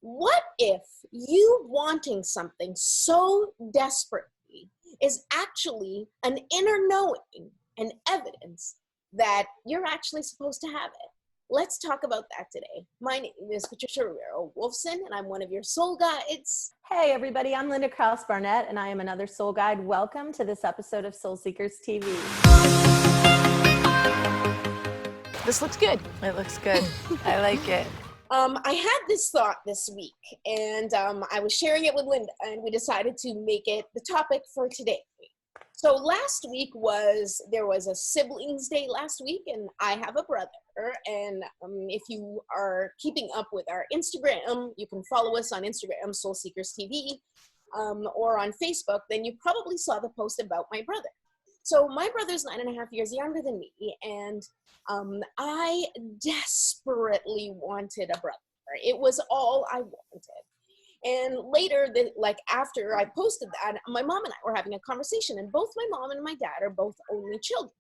What if you wanting something so desperately is actually an inner knowing and evidence that you're actually supposed to have it? Let's talk about that today. My name is Patricia Rivero Wolfson, and I'm one of your soul guides. Hey everybody, I'm Linda Krause Barnett, and I am another soul guide. Welcome to this episode of Soul Seekers TV. This looks good. It looks good. I like it. I had this thought this week, and I was sharing it with Linda, and we decided to make it the topic for today. So last week there was a Sibling State last week, and I have a brother, and if you are keeping up with our Instagram, you can follow us on Instagram, Soul Seekers TV, or on Facebook, then you probably saw the post about my brother. So my brother's 9.5 years younger than me, and I desperately wanted a brother. It was all I wanted. And later, after I posted that, my mom and I were having a conversation, and both my mom and my dad are both only children.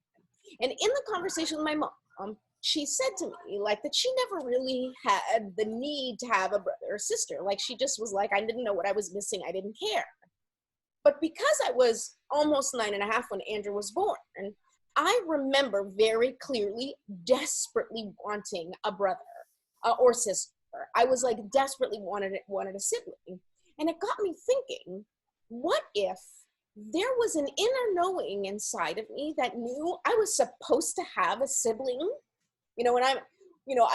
And in the conversation with my mom, she said to me, that she never really had the need to have a brother or sister. She just was like, I didn't know what I was missing. I didn't care. But because I was almost 9.5 when Andrew was born, I remember very clearly desperately wanting a brother or sister. I was desperately wanted a sibling. And it got me thinking, what if there was an inner knowing inside of me that knew I was supposed to have a sibling? And I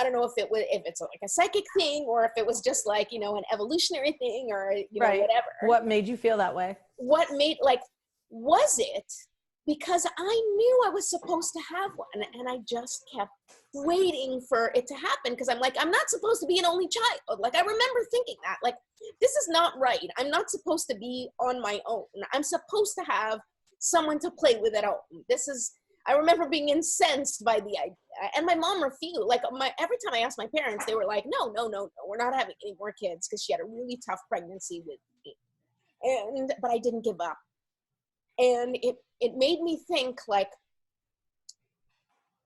don't know if it's like a psychic thing or if it was just an evolutionary thing or, Right. whatever. What made you feel that way? Was it because I knew I was supposed to have one, and I just kept waiting for it to happen because I'm not supposed to be an only child. I remember thinking that, this is not right. I'm not supposed to be on my own. I'm supposed to have someone to play with at home. I remember being incensed by the idea, and my mom refused. Every time I asked my parents, they were like, no, we're not having any more kids, because she had a really tough pregnancy with me. But I didn't give up. And it made me think,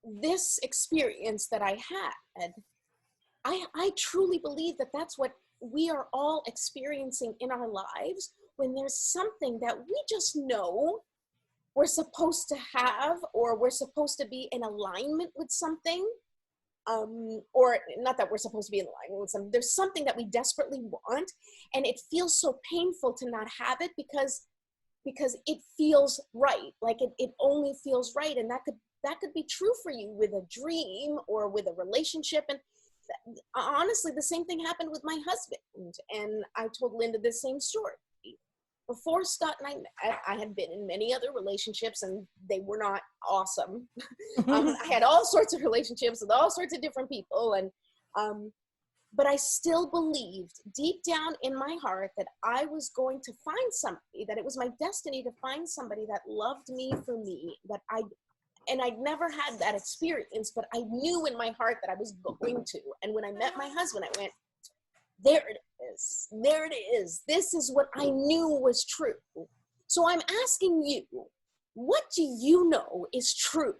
this experience that I had, I truly believe that that's what we are all experiencing in our lives, when there's something that we just know we're supposed to have, or we're supposed to be in alignment with something, or not that we're supposed to be in alignment with something. There's something that we desperately want, and it feels so painful to not have it because it feels right. It only feels right. And that could be true for you with a dream or with a relationship. And honestly, the same thing happened with my husband. And I told Linda the same story. Before Scott and I met, I had been in many other relationships, and they were not awesome. I had all sorts of relationships with all sorts of different people. And but I still believed deep down in my heart that I was going to find somebody, that it was my destiny to find somebody that loved me for me, and I'd never had that experience, but I knew in my heart that I was going to. And when I met my husband, I went, there it is. There it is. This is what I knew was true. So I'm asking you, what do you know is true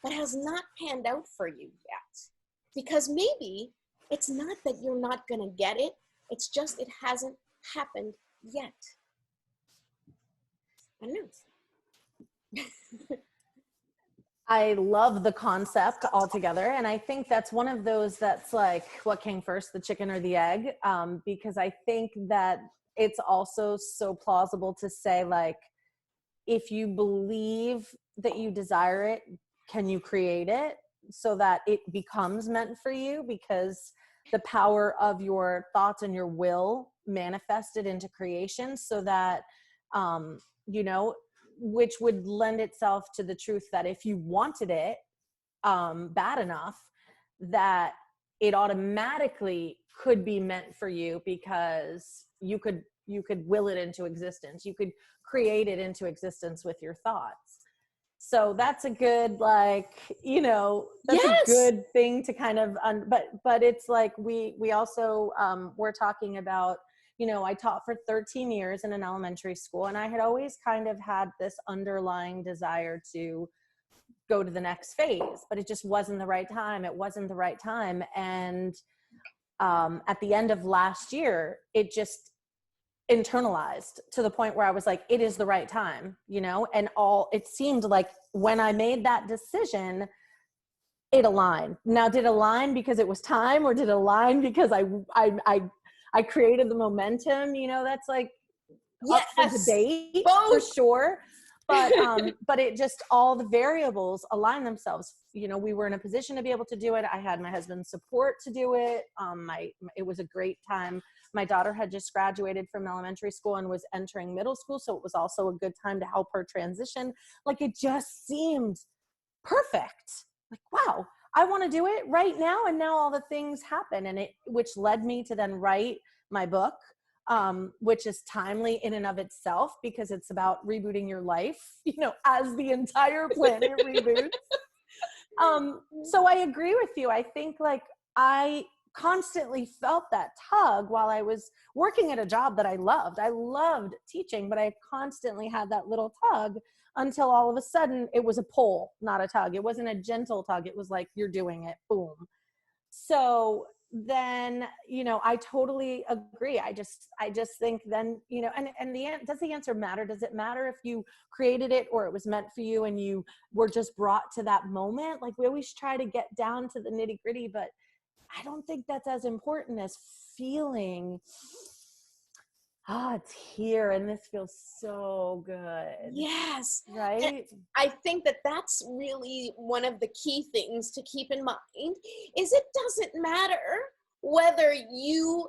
but has not panned out for you yet? Because maybe it's not that you're not going to get it. It's just it hasn't happened yet. I don't know. I love the concept altogether. And I think that's one of those that's what came first, the chicken or the egg? Because I think that it's also so plausible to say, if you believe that you desire it, can you create it so that it becomes meant for you? Because the power of your thoughts and your will manifested into creation, so that, which would lend itself to the truth that if you wanted it bad enough, that it automatically could be meant for you, because you could will it into existence. You could create it into existence with your thoughts. So that's a good, that's Yes. a good thing to kind of, but it's we also, we're talking about, I taught for 13 years in an elementary school, and I had always kind of had this underlying desire to go to the next phase, but it just wasn't the right time. It wasn't the right time. And at the end of last year, it just internalized to the point where I was like, it is the right time, you know, and it seemed like when I made that decision, it aligned. Now, did it align because it was time, or did it align because I created the momentum? You know, that's like up for Yes, debate for both. sure. But it just, all the variables align themselves. You know, we were in a position to be able to do it. I had my husband's support to do it. It was a great time. My daughter had just graduated from elementary school and was entering middle school. So it was also a good time to help her transition. Like, it just seemed perfect. Like, wow, I want to do it right now. And now all the things happen, which led me to then write my book, which is timely in and of itself, because it's about rebooting your life, you know, as the entire planet reboots. So I agree with you. I think, like, I constantly felt that tug while I was working at a job that I loved. I loved teaching, but I constantly had that little tug until all of a sudden it was a pull, not a tug. It wasn't a gentle tug. It was like, you're doing it, boom. So then, you know, I totally agree. I just think then, you know, and does the answer matter? Does it matter if you created it or it was meant for you and you were just brought to that moment? Like, we always try to get down to the nitty gritty, but I don't think that's as important as feeling, it's here and this feels so good. Yes. Right? And I think that that's really one of the key things to keep in mind, is it doesn't matter whether you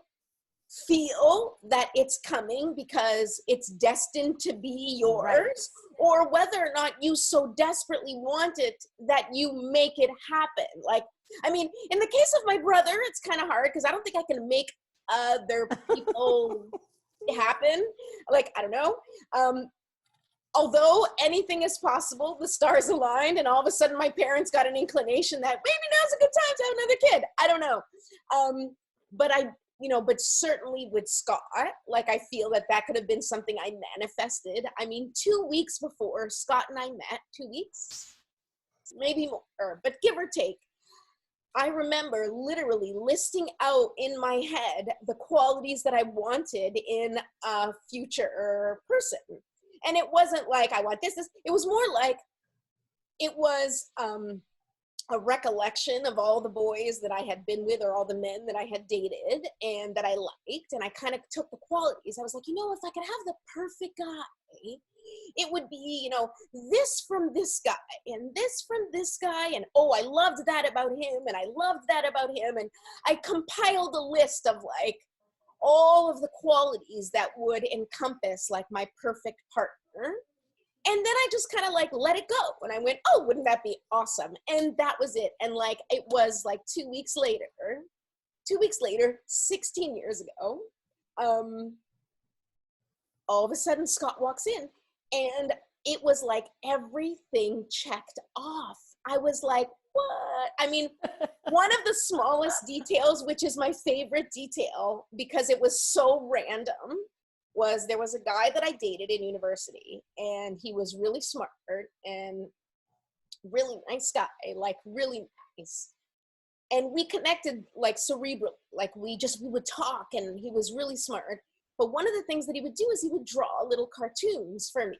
feel that it's coming because it's destined to be yours, Right. or whether or not you so desperately want it that you make it happen. Like, I mean, in the case of my brother, it's kind of hard because I don't think I can make other people happen. Like, I don't know. Although anything is possible, the stars aligned, and all of a sudden my parents got an inclination that maybe now's a good time to have another kid. I don't know. But certainly with Scott, like, I feel that could have been something I manifested. I mean, 2 weeks before Scott and I met, 2 weeks, maybe more, but give or take, I remember literally listing out in my head the qualities that I wanted in a future person. And it wasn't like, I want this. It was more like, it was a recollection of all the boys that I had been with, or all the men that I had dated and that I liked. And I kind of took the qualities. I was like, you know, if I could have the perfect guy, it would be, you know, this from this guy and this from this guy. And, oh, I loved that about him. And I loved that about him. And I compiled a list of, like, all of the qualities that would encompass, like, my perfect partner. And then I just kind of, like, let it go. And I went, oh, wouldn't that be awesome? And that was it. And, like, it was like 2 weeks later, 16 years ago, all of a sudden Scott walks in, and it was like everything checked off. I was like, what? I mean, one of the smallest details, which is my favorite detail because it was so random, was there was a guy that I dated in university, and he was really smart and really nice guy, like, really nice. And we connected, like, cerebrally, like, we would talk, and he was really smart. But one of the things that he would do is he would draw little cartoons for me.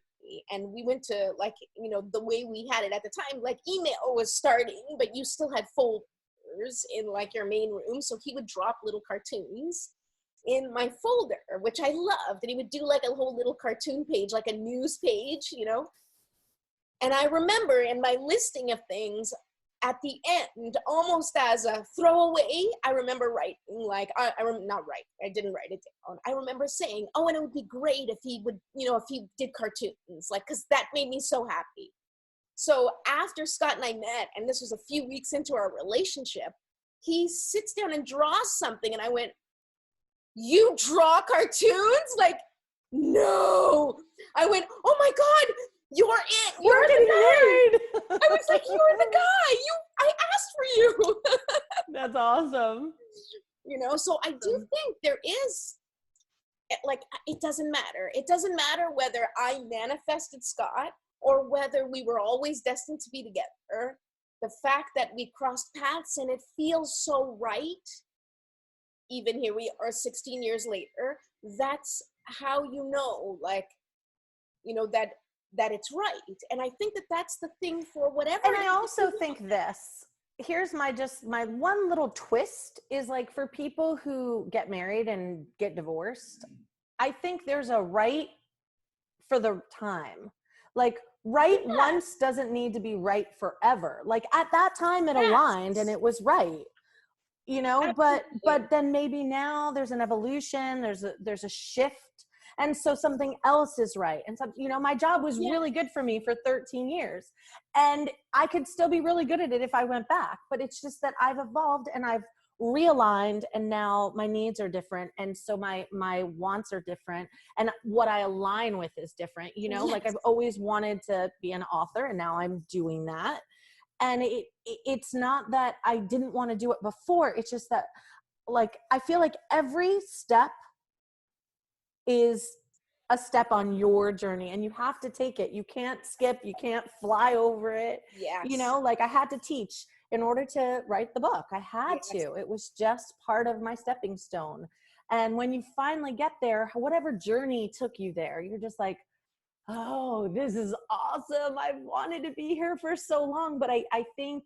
And we went to, like, you know, the way we had it at the time, like, email was starting, but you still had folders in, like, your main room. So he would drop little cartoons in my folder, which I loved. And he would do, like, a whole little cartoon page, like a news page, you know. And I remember in my listing of things, at the end, almost as a throwaway, I remember writing, like, I didn't write it down. I remember saying, oh, and it would be great if he would, you know, if he did cartoons, like, because that made me so happy. So after Scott and I met, and this was a few weeks into our relationship, he sits down and draws something, and I went, you draw cartoons? Like, no. I went, oh my God, you're it. You're the guy. I was like, you're the guy. I asked for you. That's awesome. You know, so I do think there is, like, it doesn't matter. It doesn't matter whether I manifested Scott or whether we were always destined to be together. The fact that we crossed paths and it feels so right, even here we are 16 years later, that's how you know, like, you know, that it's right. And I think that that's the thing for whatever. And I also think this, here's my one little twist is like for people who get married and get divorced, I think there's a right for the time. Like right once doesn't need to be right forever. Like at that time it aligned and it was right, you know. Absolutely. but then maybe now there's an evolution, there's a shift, and so something else is right. And so, you know, my job was really good for me for 13 years and I could still be really good at it if I went back, but it's just that I've evolved and I've realigned, and now my needs are different, and so my wants are different, and what I align with is different, you know. Like I've always wanted to be an author and now I'm doing that. And it's not that I didn't want to do it before, it's just that like I feel like every step is a step on your journey and you have to take it. You can't skip, you can't fly over it. You know, like I had to teach in order to write the book. I had to. It was just part of my stepping stone. And when you finally get there, whatever journey took you there, you're just like, oh, this is awesome. I've wanted to be here for so long. But I think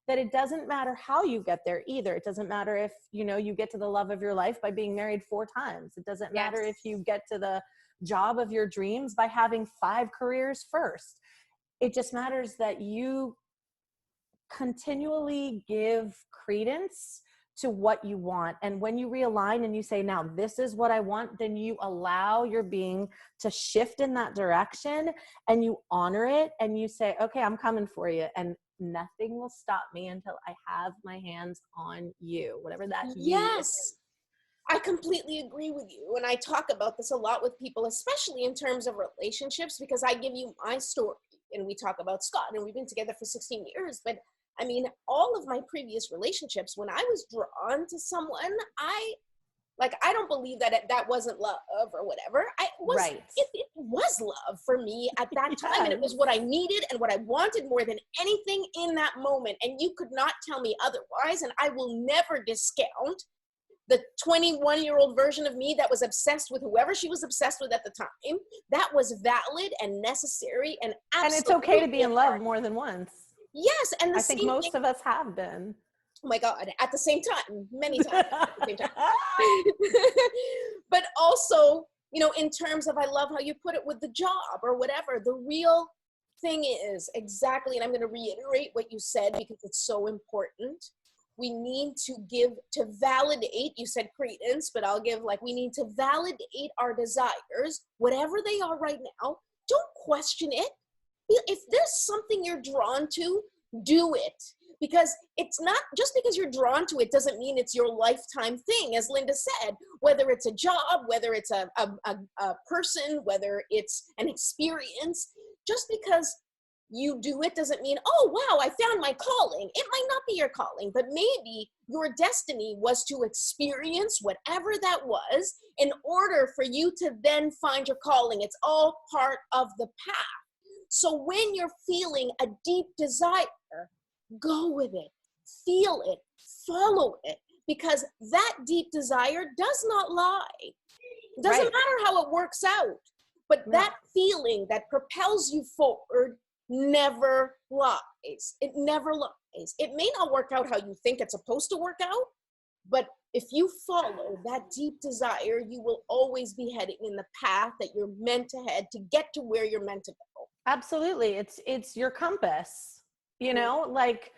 that it doesn't matter how you get there either. It doesn't matter if, you know, you get to the love of your life by being married 4 times. It doesn't matter if you get to the job of your dreams by having 5 careers first. It just matters that you continually give credence to what you want. And when you realign and you say, now this is what I want, then you allow your being to shift in that direction and you honor it and you say, okay, I'm coming for you. And nothing will stop me until I have my hands on you, whatever that you is. I completely agree with you. And I talk about this a lot with people, especially in terms of relationships, because I give you my story and we talk about Scott, and we've been together for 16 years. But I mean, all of my previous relationships, when I was drawn to someone, I don't believe that that wasn't love or whatever. It was love for me at that time. And it was what I needed and what I wanted more than anything in that moment. And you could not tell me otherwise. And I will never discount the 21-year-old version of me that was obsessed with whoever she was obsessed with at the time. That was valid and necessary and absolutely. And it's okay to be in love more than once. Yes, and I think most of us have been. Oh my God, at the same time, many times at the same time. But also, you know, in terms of, I love how you put it with the job or whatever, the real thing is exactly, and I'm going to reiterate what you said because it's so important. We need to validate, you said credence, but I'll give, like, we need to validate our desires, whatever they are right now. Don't question it. If there's something you're drawn to, do it. Because it's not, just because you're drawn to it doesn't mean it's your lifetime thing, as Linda said. Whether it's a job, whether it's a person, whether it's an experience, just because you do it doesn't mean, oh, wow, I found my calling. It might not be your calling, but maybe your destiny was to experience whatever that was in order for you to then find your calling. It's all part of the path. So when you're feeling a deep desire, go with it, feel it, follow it, because that deep desire does not lie. It doesn't matter how it works out, but that feeling that propels you forward never lies. It never lies. It may not work out how you think it's supposed to work out, but if you follow that deep desire, you will always be heading in the path that you're meant to head to get to where you're meant to go. Absolutely. It's your compass, you know, like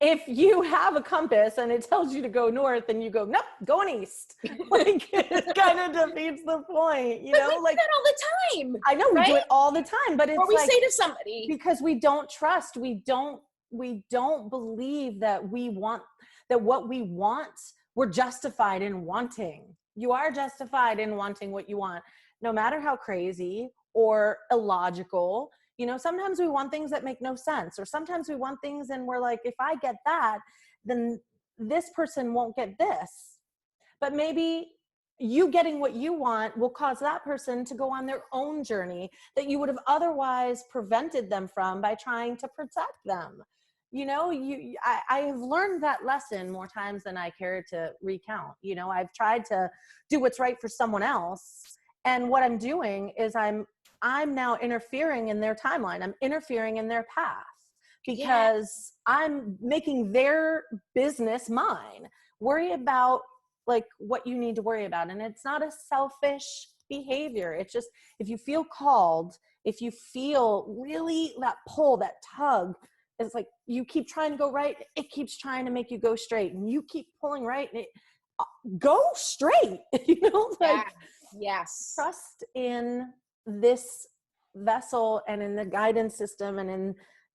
if you have a compass and it tells you to go north and you go, nope, going east, like it kind of defeats the point, you know, we like do that all the time. I know we do it all the time, but it's or we like, say to somebody, because we don't trust, we don't believe that what we want, we're justified in wanting. You are justified in wanting what you want, no matter how crazy or illogical. You know, sometimes we want things that make no sense, or sometimes we want things and we're like, if I get that, then this person won't get this. But maybe you getting what you want will cause that person to go on their own journey that you would have otherwise prevented them from by trying to protect them. you know, I have learned that lesson more times than I care to recount. You know, I've tried to do what's right for someone else. And what I'm doing is I'm now interfering in their timeline. I'm interfering in their path because I'm making their business mine. Worry about like what you need to worry about. And it's not a selfish behavior. It's just, if you feel called, if you feel really that pull, that tug, it's like you keep trying to go right, it keeps trying to make you go straight, and you keep pulling right, and it go straight. You know, like yes, trust in this vessel and in the guidance system and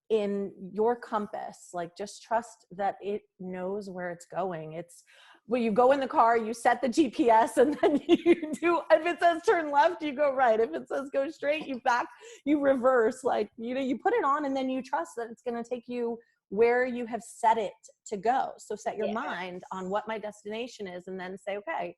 in your compass. Like just trust that it knows where it's going. It's when you go in the car, you set the GPS, and then you do, if it says turn left, you go right. If it says go straight, you back, you reverse. Like, you know, you put it on, and then you trust that it's going to take you where you have set it to go. So set your mind on what my destination is, and then say, okay,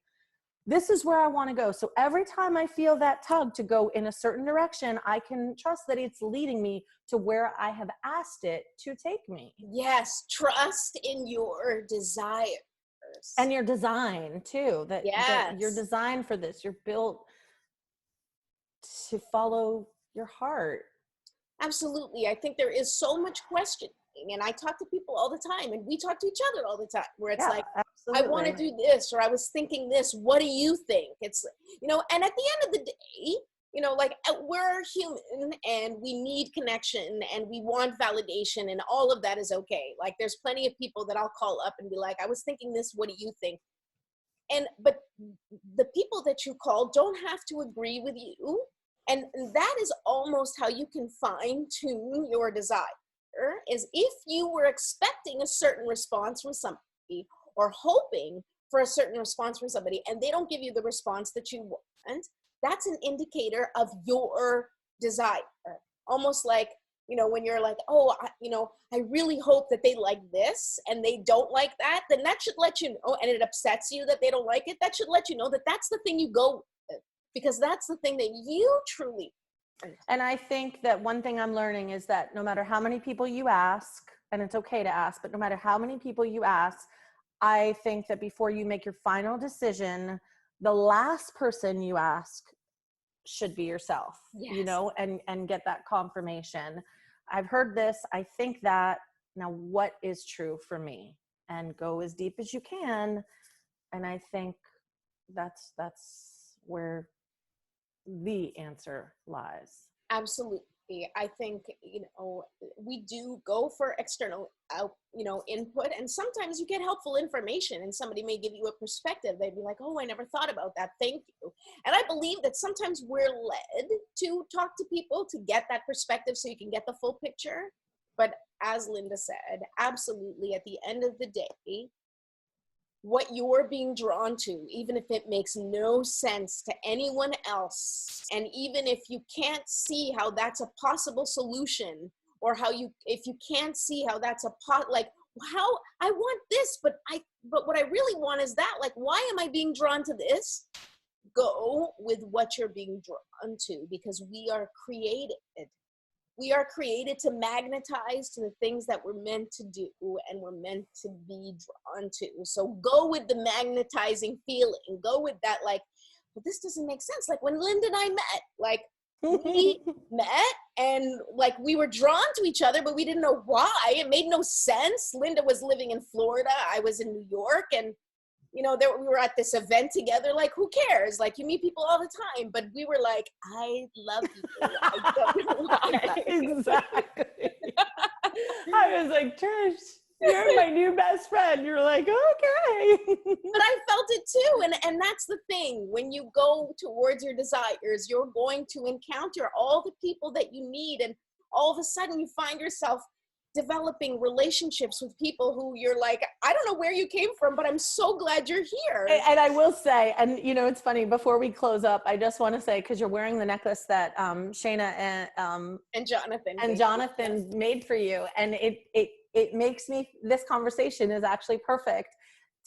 this is where I want to go. So every time I feel that tug to go in a certain direction, I can trust that it's leading me to where I have asked it to take me. Yes, trust in your desires. And your design too, that you're designed for this. You're built to follow your heart. Absolutely. I think there is so much questioning, and I talk to people all the time, and we talk to each other all the time, where it's like, absolutely. I want to do this, or I was thinking this, what do you think? It's, you know, and at the end of the day, you know, like we're human and we need connection and we want validation, and all of that is okay. Like there's plenty of people that I'll call up and be like, I was thinking this, what do you think? But the people that you call don't have to agree with you. And that is almost how you can fine tune your desire, is if you were expecting a certain response from somebody or hoping for a certain response from somebody and they don't give you the response that you want, that's an indicator of your desire. Almost like, you know, when you're like, oh, I really hope that they like this and they don't like that, then that should let you know, and it upsets you that they don't like it, that should let you know that that's the thing you go with, because that's the thing that you truly want. And I think that one thing I'm learning is that no matter how many people you ask, and it's okay to ask, but no matter how many people you ask, I think that before you make your final decision, the last person you ask should be yourself, you know, and get that confirmation. I've heard this, I think that, now what is true for me? And go as deep as you can. And I think that's where the answer lies. Absolutely. I think, you know, we do go for external input, and sometimes you get helpful information and somebody may give you a perspective. They'd be like, oh, I never thought about that, thank you. And I believe that sometimes we're led to talk to people to get that perspective so you can get the full picture. But as Linda said, absolutely, at the end of the day, what you're being drawn to, even if it makes no sense to anyone else, and even if you can't see how that's a possible solution, or if you can't see how that's like, how I want this, but what I really want is that, like, why am I being drawn to this? Go with what you're being drawn to, because we are created to magnetize to the things that we're meant to do and we're meant to be drawn to. So go with the magnetizing feeling. Go with that, like, but this doesn't make sense. Like when Linda and I met, like we met and like we were drawn to each other, but we didn't know why. It made no sense. Linda was living in Florida. I was in New York, and you know, we were at this event together. Like, who cares? Like, you meet people all the time. But we were like, I love you. I don't know why. Exactly. I was like, Trish, you're my new best friend. You're like, okay. But I felt it too. And that's the thing. When you go towards your desires, you're going to encounter all the people that you need. And all of a sudden, you find yourself developing relationships with people who you're like, I don't know where you came from, but I'm so glad you're here. And I will say, and you know, it's funny, before we close up, I just want to say, because you're wearing the necklace that Shayna and Jonathan made for you, and it makes me, this conversation is actually perfect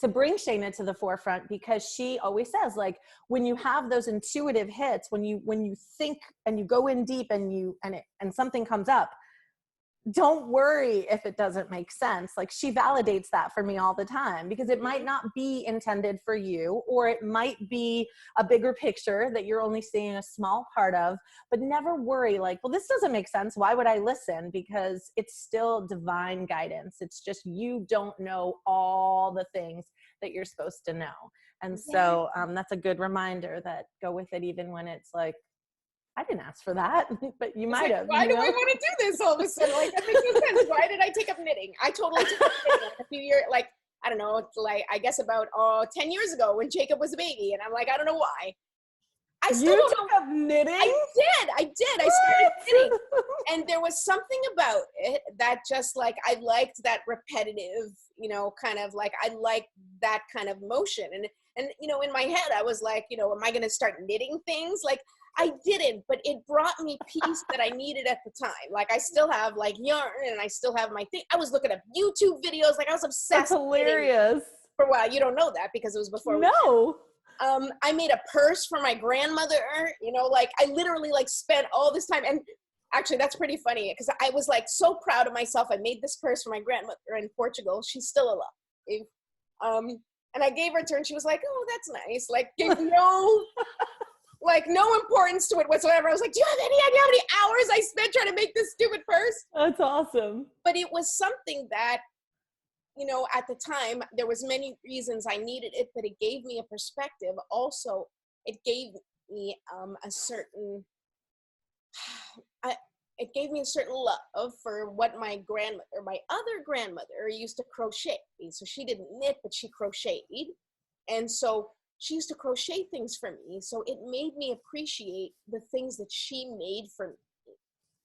to bring Shayna to the forefront, because she always says, like, when you have those intuitive hits, when you think and you go in deep and something comes up, don't worry if it doesn't make sense. Like, she validates that for me all the time, because it might not be intended for you, or it might be a bigger picture that you're only seeing a small part of. But never worry, like, well, this doesn't make sense. Why would I listen? Because it's still divine guidance. It's just, you don't know all the things that you're supposed to know. And so that's a good reminder that go with it, even when it's like, I didn't ask for that, but you might have. Why do I want to do this all of a sudden? Like, that makes no sense. Why did I take up knitting? I totally took up knitting like a few years, like, I don't know, like, I guess about 10 years ago when Jacob was a baby. And I'm like, I don't know why. I still don't took know. up knitting? I did. I started knitting. And there was something about it that just, like, I liked that repetitive, you know, kind of like, I liked that kind of motion. And, you know, in my head, I was like, you know, am I going to start knitting things? Like, I didn't, but it brought me peace that I needed at the time. Like, I still have, like, yarn, and I still have my thing. I was looking up YouTube videos. Like, I was obsessed. That's hilarious. For a while. You don't know that because it was before. No. I made a purse for my grandmother. You know, like, I literally, like, spent all this time. And actually, that's pretty funny because I was, like, so proud of myself. I made this purse for my grandmother in Portugal. She's still alive. And I gave her to her, and she was like, "Oh, that's nice." Like, gave no. Like, no importance to it whatsoever. I was like, do you have any idea how many hours I spent trying to make this stupid purse? That's awesome. But it was something that, you know, at the time, there was many reasons I needed it, but it gave me a perspective. Also, it gave me a certain love for what my other grandmother used to crochet. So she didn't knit, but she crocheted. And so she used to crochet things for me, so it made me appreciate the things that she made for me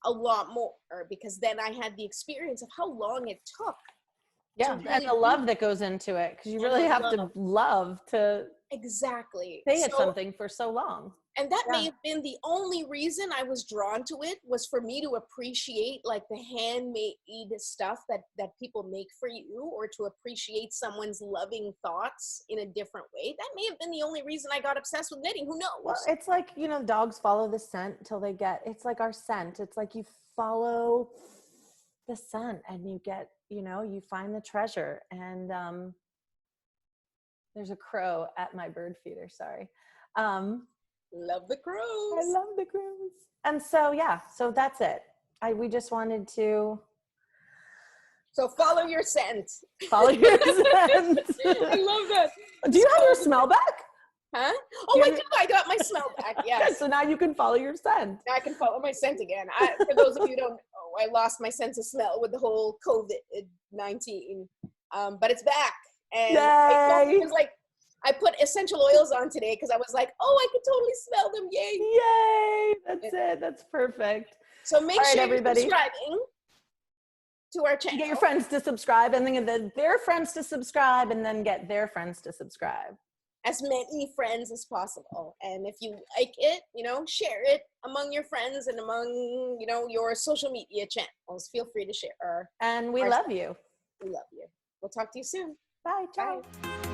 a lot more, because then I had the experience of how long it took. Yeah, and the love that goes into it, because you really have to love to exactly stay at something for so long. And that may have been the only reason I was drawn to it, was for me to appreciate, like, the handmade stuff that people make for you, or to appreciate someone's loving thoughts in a different way. That may have been the only reason I got obsessed with knitting. Who knows? Well, it's like, you know, dogs follow the scent till they get, it's like our scent. It's like you follow the scent and you get, you know, you find the treasure. And there's a crow at my bird feeder, sorry. Love the crows. I love the crows. And so, yeah, so that's it. We just wanted to. So follow your scent. Follow your scent. I love that. Do you have your smell back? Huh? Oh, I do. I got my smell back. Yes. So now you can follow your scent. Now I can follow my scent again. For those of you who don't know, I lost my sense of smell with the whole COVID-19. But it's back. And Yay. I put essential oils on today because I was like, oh, I can totally smell them. Yay. Yay. That's it. That's perfect. So make sure you're subscribing to our channel. Get your friends to subscribe, and then get their friends to subscribe, and then get their friends to subscribe. As many friends as possible. And if you like it, you know, share it among your friends and among, you know, your social media channels. Feel free to share. And we love you. We love you. We'll talk to you soon. Bye. Ciao. Bye.